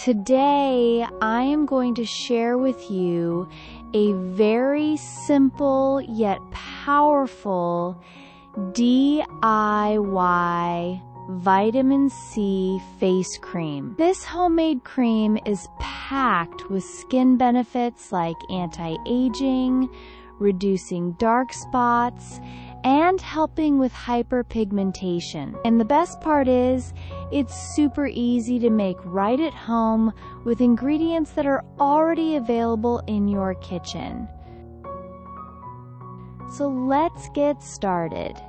Today, I am going to share with you a very simple yet powerful DIY vitamin C face cream. This homemade cream is packed with skin benefits like anti-aging, reducing dark spots, and helping with hyperpigmentation. And the best part is, it's super easy to make right at home with ingredients that are already available in your kitchen. So let's get started.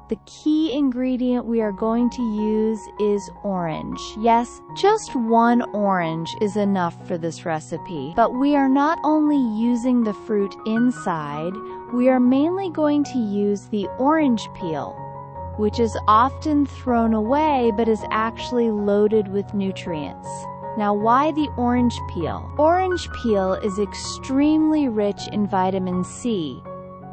The key ingredient we are going to use is orange. Yes, just one orange is enough for this recipe. But we are not only using the fruit inside, we are mainly going to use the orange peel, which is often thrown away but is actually loaded with nutrients. Now, why the orange peel? Orange peel is extremely rich in vitamin C,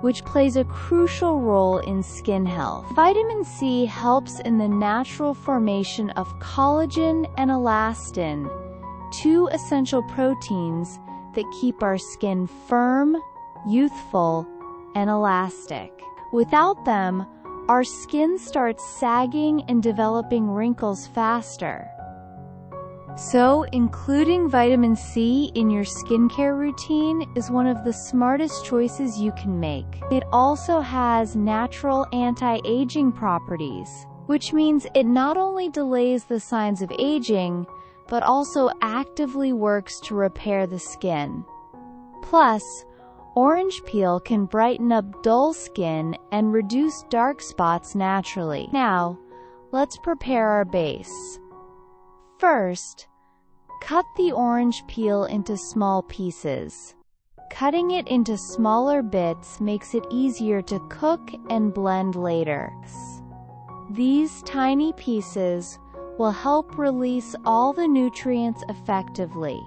which plays a crucial role in skin health. Vitamin C helps in the natural formation of collagen and elastin, two essential proteins that keep our skin firm, youthful, and elastic. Without them, our skin starts sagging and developing wrinkles faster. So, including vitamin C in your skincare routine is one of the smartest choices you can make. It also has natural anti-aging properties, which means it not only delays the signs of aging, but also actively works to repair the skin. Plus, orange peel can brighten up dull skin and reduce dark spots naturally. Now, let's prepare our base. First, cut the orange peel into small pieces. Cutting it into smaller bits makes it easier to cook and blend later. These tiny pieces will help release all the nutrients effectively.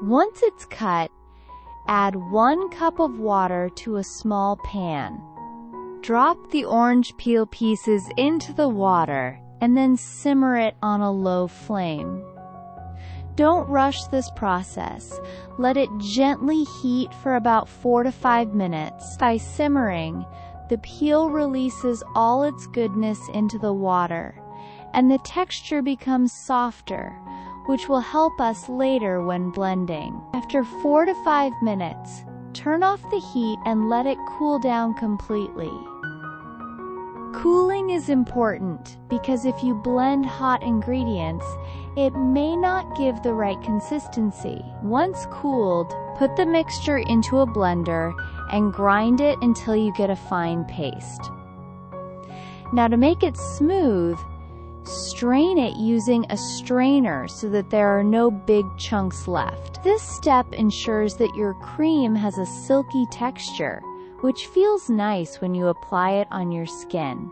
Once it's cut, add 1 cup of water to a small pan. Drop the orange peel pieces into the water and then simmer it on a low flame. Don't rush this process. Let it gently heat for about 4 to 5 minutes. By simmering, the peel releases all its goodness into the water, and the texture becomes softer, which will help us later when blending. After 4 to 5 minutes, turn off the heat and let it cool down completely. Cooling is important because if you blend hot ingredients, it may not give the right consistency. Once cooled, put the mixture into a blender and grind it until you get a fine paste. Now, to make it smooth, strain it using a strainer so that there are no big chunks left. This step ensures that your cream has a silky texture, which feels nice when you apply it on your skin.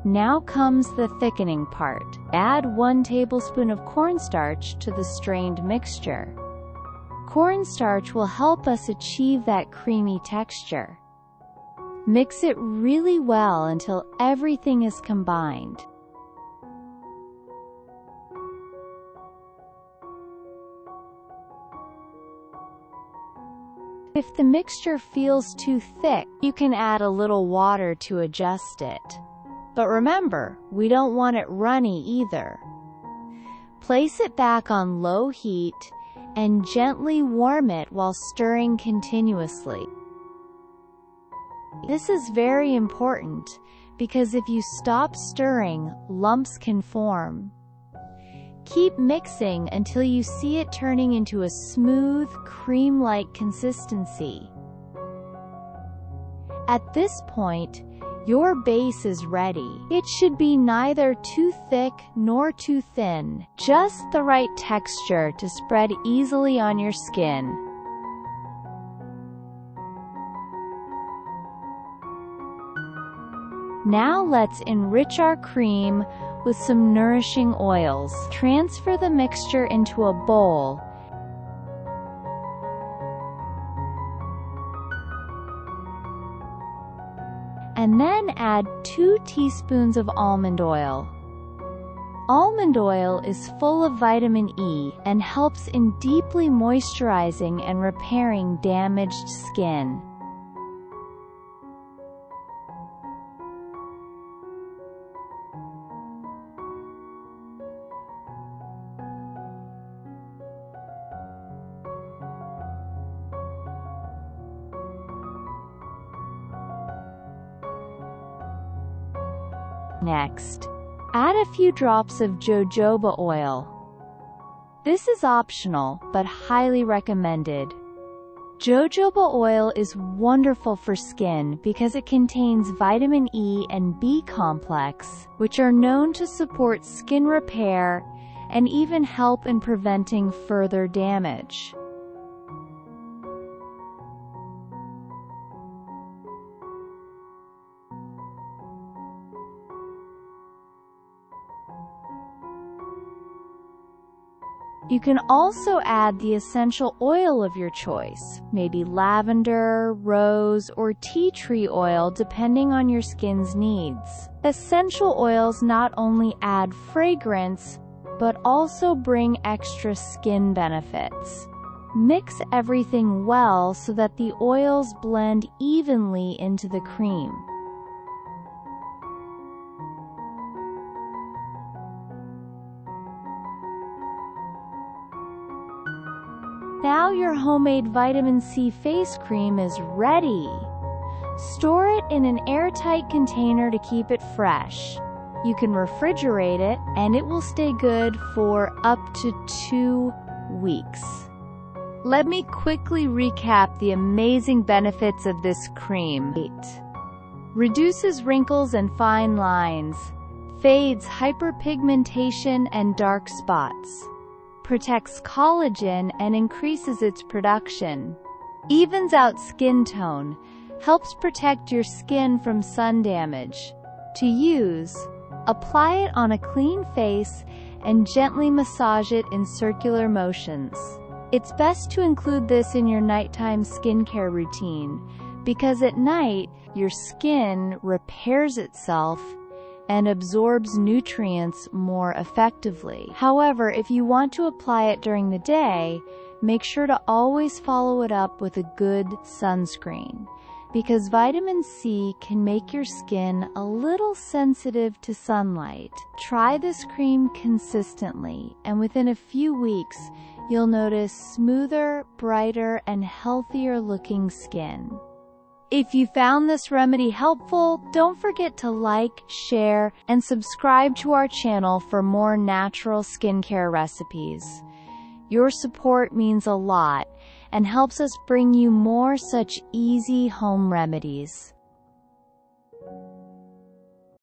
Now comes the thickening part. Add 1 tablespoon of cornstarch to the strained mixture. Cornstarch will help us achieve that creamy texture. Mix it really well until everything is combined. If the mixture feels too thick, you can add a little water to adjust it. But remember, we don't want it runny either. Place it back on low heat and gently warm it while stirring continuously. This is very important because if you stop stirring, lumps can form. Keep mixing until you see it turning into a smooth, cream-like consistency. At this point, your base is ready. It should be neither too thick nor too thin, just the right texture to spread easily on your skin. Now let's enrich our cream with some nourishing oils. Transfer the mixture into a bowl and then add 2 teaspoons of almond oil. Almond oil is full of vitamin E and helps in deeply moisturizing and repairing damaged skin. Next, add a few drops of jojoba oil. This is optional, but highly recommended. Jojoba oil is wonderful for skin because it contains vitamin E and B complex, which are known to support skin repair and even help in preventing further damage. You can also add the essential oil of your choice, maybe lavender, rose, or tea tree oil depending on your skin's needs. Essential oils not only add fragrance, but also bring extra skin benefits. Mix everything well so that the oils blend evenly into the cream. Now your homemade vitamin C face cream is ready. Store it in an airtight container to keep it fresh. You can refrigerate it, and it will stay good for up to 2 weeks. Let me quickly recap the amazing benefits of this cream. 8. Reduces wrinkles and fine lines. Fades hyperpigmentation and dark spots. Protects collagen and increases its production. Evens out skin tone. Helps protect your skin from sun damage. To use, apply it on a clean face and gently massage it in circular motions. It's best to include this in your nighttime skincare routine because at night, your skin repairs itself and absorbs nutrients more effectively. However, if you want to apply it during the day, make sure to always follow it up with a good sunscreen, because vitamin C can make your skin a little sensitive to sunlight. Try this cream consistently, and within a few weeks, you'll notice smoother, brighter, and healthier looking skin. If you found this remedy helpful, don't forget to like, share, and subscribe to our channel for more natural skincare recipes. Your support means a lot and helps us bring you more such easy home remedies.